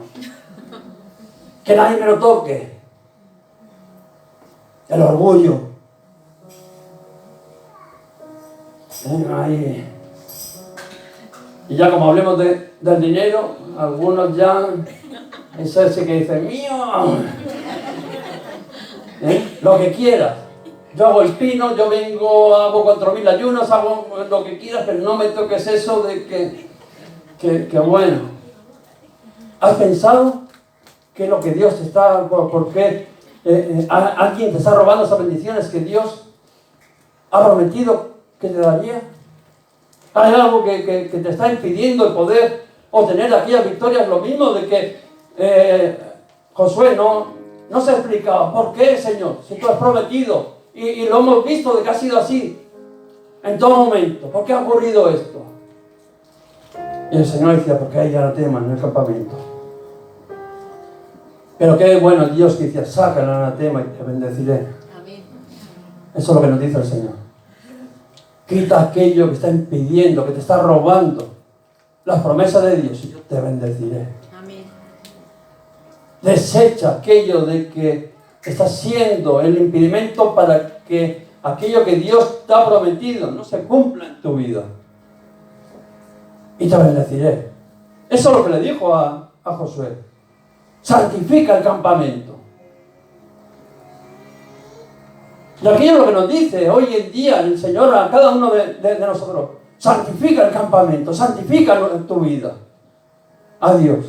Que nadie me lo toque. El orgullo. Ahí. Y ya como hablemos del dinero, algunos ya, es ese que dice, mío. Lo que quieras. Yo hago el pino, yo vengo, hago 4000 ayunos, hago lo que quieras, pero no me toques eso de que qué bueno. ¿Has pensado que lo que Dios te está, por qué alguien te está robando esas bendiciones que Dios ha prometido que te daría? ¿Hay algo que te está impidiendo el poder obtener aquellas victorias? Lo mismo de que Josué no se explicaba, ¿por qué, Señor? Si tú has prometido, y lo hemos visto de que ha sido así en todo momento. ¿Por qué ha ocurrido esto? Y el Señor decía, porque hay anatema en el campamento. Pero qué bueno Dios que decía, saca el anatema y te bendeciré.
Amén.
Eso es lo que nos dice el Señor. Quita aquello que está impidiendo, que te está robando las promesas de Dios y yo te bendeciré.
Amén.
Desecha aquello de que está siendo el impedimento para que aquello que Dios te ha prometido no se cumpla en tu vida. Y te bendeciré. Eso es lo que le dijo a Josué. Santifica el campamento. Y aquello es lo que nos dice hoy en día el Señor a cada uno de nosotros. Santifica el campamento, santifica tu vida a Dios.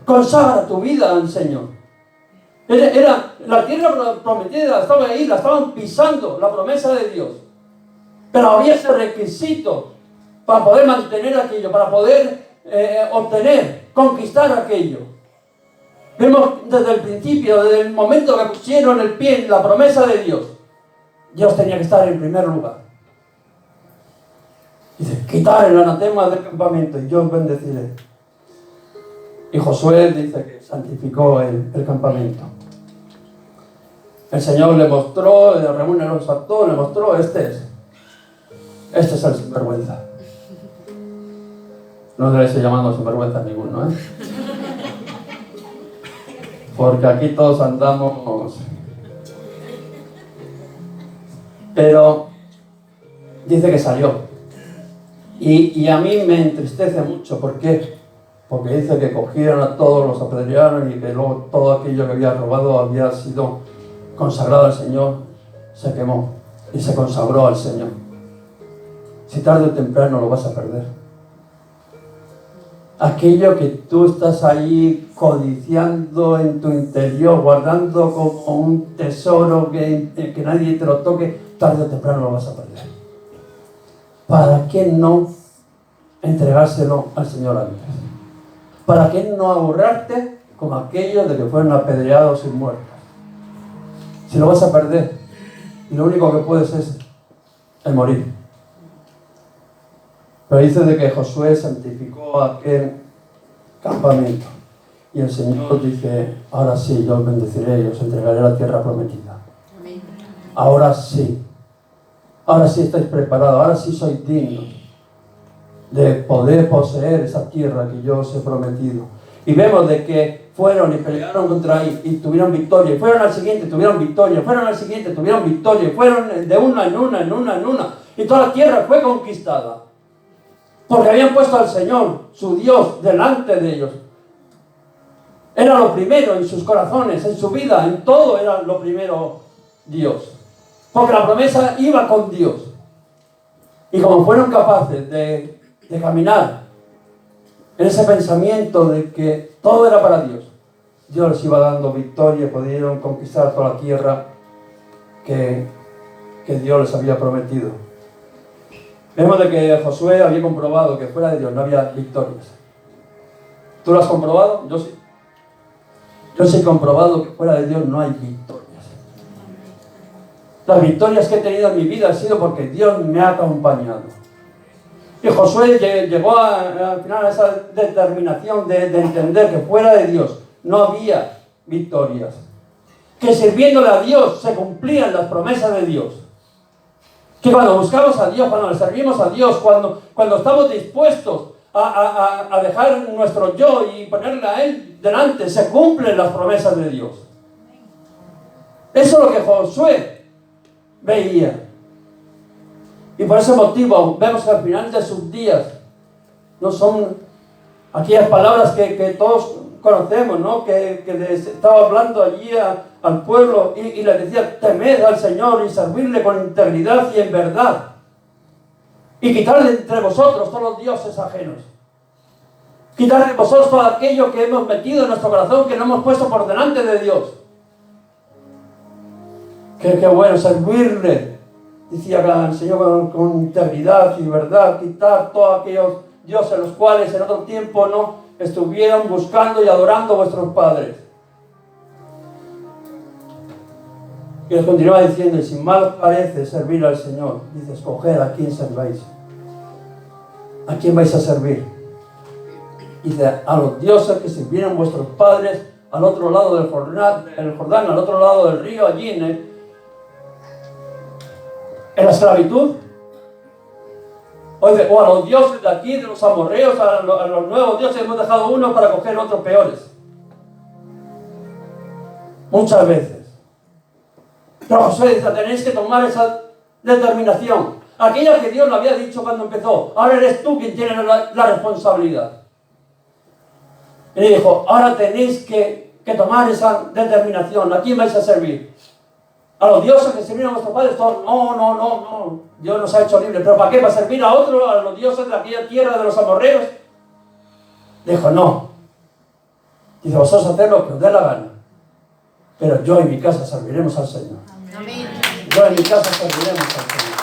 Consagra tu vida al Señor. Era la tierra prometida, estaba ahí, la estaban pisando, la promesa de Dios. Pero había ese requisito para poder mantener aquello, para poder obtener, conquistar aquello. Vemos desde el principio, desde el momento que pusieron el pie en la promesa de Dios, Dios tenía que estar en primer lugar. Dice, quitar el anatema del campamento y yo os bendeciré. Y Josué dice que santificó el campamento. El Señor le mostró, le reúne a los actores, le mostró, este es el sinvergüenza. No le estoy llamando sinvergüenza a ninguno, ¿eh? Porque aquí todos andamos. Pero dice que salió. Y a mí me entristece mucho. ¿Por qué? Porque dice que cogieron a todos, los apedrearon y que luego todo aquello que había robado había sido consagrado al Señor. Se quemó y se consagró al Señor. Si tarde o temprano lo vas a perder. Aquello que tú estás ahí codiciando en tu interior, guardando como un tesoro que nadie te lo toque, tarde o temprano lo vas a perder. ¿Para qué no entregárselo al Señor antes? ¿Para qué no ahorrarte como aquellos de que fueron apedreados y muertos? Si lo vas a perder, y lo único que puedes es el morir. Pero dice de que Josué santificó aquel campamento. Y el Señor dice, ahora sí, yo os bendeciré y os entregaré la tierra prometida.
Amén.
Ahora sí. Ahora sí estáis preparados. Ahora sí sois dignos de poder poseer esa tierra que yo os he prometido. Y vemos de que fueron y pelearon contra ahí y tuvieron victoria. Y fueron al siguiente, tuvieron victoria. Fueron al siguiente, tuvieron victoria. Y fueron de una en una. Y toda la tierra fue conquistada. Porque habían puesto al Señor, su Dios, delante de ellos. Era lo primero en sus corazones, en su vida, en todo era lo primero Dios. Porque la promesa iba con Dios. Y como fueron capaces de caminar en ese pensamiento de que todo era para Dios, Dios les iba dando victoria, pudieron conquistar toda la tierra que Dios les había prometido. Vemos de que Josué había comprobado que fuera de Dios no había victorias. ¿Tú lo has comprobado? Yo sí. Yo sí he comprobado que fuera de Dios no hay victorias. Las victorias que he tenido en mi vida han sido porque Dios me ha acompañado. Y Josué llegó al final a esa determinación de entender que fuera de Dios no había victorias. Que sirviéndole a Dios se cumplían las promesas de Dios. Que cuando buscamos a Dios, cuando le servimos a Dios, cuando estamos dispuestos a dejar nuestro yo y ponerle a Él delante, se cumplen las promesas de Dios. Eso es lo que Josué veía. Y por ese motivo vemos que al final de sus días no son aquellas palabras que todos conocemos, ¿no? Que les estaba hablando allí al pueblo y les decía, temed al Señor y servirle con integridad y en verdad. Y quitarle entre vosotros todos los dioses ajenos. Quitar de vosotros todo aquello que hemos metido en nuestro corazón, que no hemos puesto por delante de Dios. Qué bueno servirle, decía el Señor, con integridad y verdad, quitar todos aquellos dioses los cuales en otro tiempo no estuvieron buscando y adorando a vuestros padres. Y les continúa diciendo, y si mal os parece servir al Señor, dice, escoger a quién serváis. ¿A quién vais a servir? Dice, a los dioses que sirvieron vuestros padres al otro lado del Jordán, al otro lado del río, allí en la esclavitud. O a los dioses de aquí, de los amorreos, a los nuevos dioses, hemos dejado uno para coger otros peores. Muchas veces. Pero Josué dice, tenéis que tomar esa determinación. Aquella que Dios le había dicho cuando empezó. Ahora eres tú quien tiene la responsabilidad. Y le dijo, ahora tenéis que tomar esa determinación. ¿A quién vais a servir? A los dioses que sirvieron a vuestros padres. No. Dios nos ha hecho libres. ¿Pero para qué? ¿Para servir a otros? ¿A los dioses de aquella tierra de los amorreos? Dijo, no. Dice, vosotros haced lo que os dé la gana. Pero yo y mi casa serviremos al Señor.
Amén.
Yo en mi casa serviremos al Señor.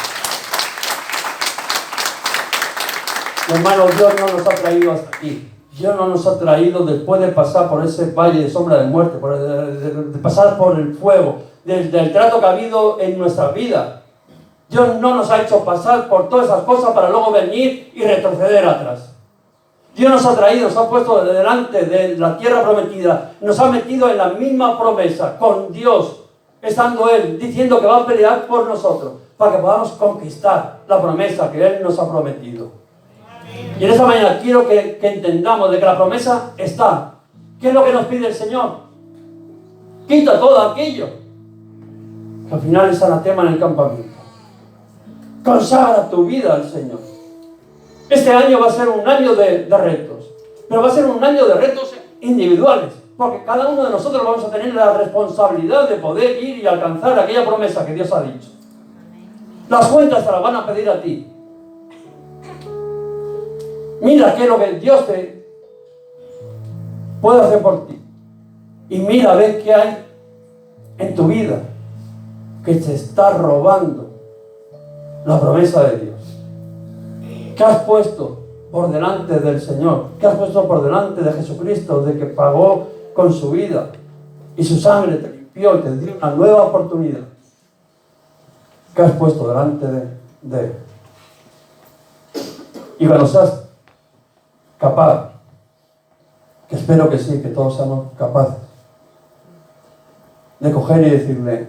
Hermanos, Dios no nos ha traído hasta aquí. Dios no nos ha traído después de pasar por ese valle de sombra de muerte, de pasar por el fuego, del trato que ha habido en nuestra vida. Dios no nos ha hecho pasar por todas esas cosas para luego venir y retroceder atrás. Dios nos ha traído, nos ha puesto delante de la tierra prometida, nos ha metido en la misma promesa con Dios, estando Él diciendo que va a pelear por nosotros, para que podamos conquistar la promesa que Él nos ha prometido. Y en esta mañana quiero que entendamos de que la promesa está. ¿Qué es lo que nos pide el Señor? Quita todo aquello que al final es anatema en el campamento. Consagra tu vida al Señor. Este año va a ser un año de retos, pero va a ser un año de retos individuales, porque cada uno de nosotros vamos a tener la responsabilidad de poder ir y alcanzar aquella promesa que Dios ha dicho. Las cuentas te las van a pedir a ti. Mira qué es lo que Dios te puede hacer por ti. Y mira, ve qué hay en tu vida que te está robando la promesa de Dios. ¿Qué has puesto por delante del Señor? ¿Qué has puesto por delante de Jesucristo, de que pagó con su vida y su sangre te limpió y te dio una nueva oportunidad? ¿Qué has puesto delante de Él? Y cuando seas capaz, que espero que sí, que todos seamos capaces de coger y decirle,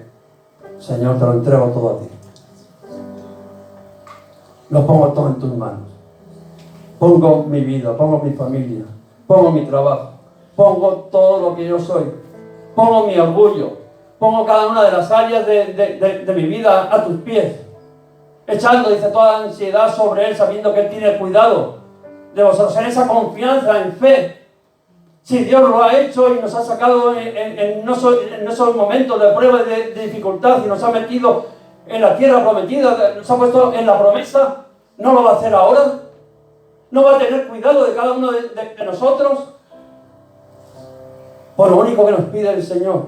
Señor, te lo entrego todo a ti. Lo pongo todo en tus manos. Pongo mi vida, pongo mi familia, pongo mi trabajo, pongo todo lo que yo soy, pongo mi orgullo, pongo cada una de las áreas de mi vida a tus pies, echando, dice, toda ansiedad sobre Él, sabiendo que Él tiene cuidado de vosotros, en esa confianza, en fe. Si Dios lo ha hecho y nos ha sacado en esos momentos de prueba y de dificultad y nos ha metido en la tierra prometida, nos ha puesto en la promesa, ¿no lo va a hacer ahora? ¿No va a tener cuidado de cada uno de nosotros? Por lo único que nos pide el Señor,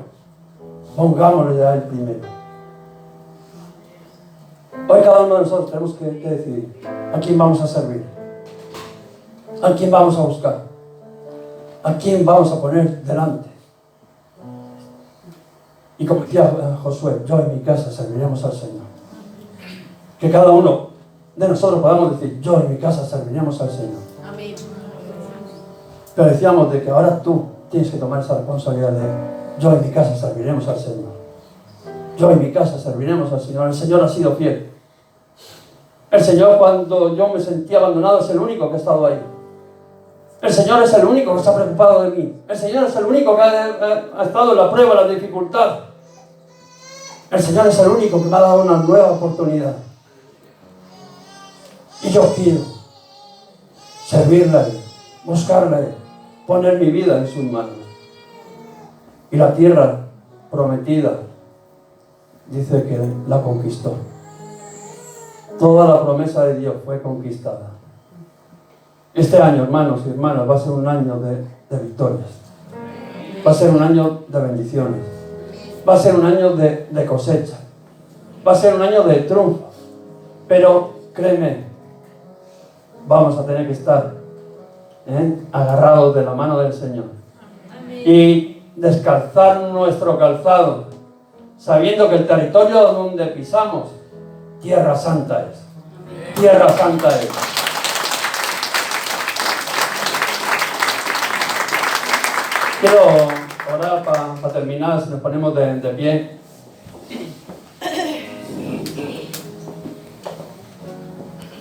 pongámosle a Él primero. Hoy cada uno de nosotros tenemos que decidir a quién vamos a servir, a quién vamos a buscar, a quién vamos a poner delante. Y como decía Josué, yo en mi casa serviremos al Señor. Que cada uno de nosotros podamos decir, yo en mi casa serviremos al Señor.
Amén.
Pero decíamos de que ahora tú tienes que tomar esa responsabilidad de, yo en mi casa serviremos al Señor. Yo en mi casa serviremos al Señor. El Señor ha sido fiel. El Señor, cuando yo me sentí abandonado, es el único que ha estado ahí. El Señor es el único que se ha preocupado de mí. El Señor es el único que ha estado en la prueba, en la dificultad. El Señor es el único que me ha dado una nueva oportunidad. Y yo quiero servirle a Él, buscarle a Él, poner mi vida en sus manos. Y la tierra prometida dice que la conquistó. Toda la promesa de Dios fue conquistada. Este año, hermanos y hermanas, va a ser un año de victorias. Va a ser un año de bendiciones. Va a ser un año de cosecha. Va a ser un año de triunfo. Pero créeme, vamos a tener que estar agarrados de la mano del Señor. Y descalzar nuestro calzado, sabiendo que el territorio donde pisamos, tierra santa es. Tierra santa es. Quiero orar para terminar, si nos ponemos de pie.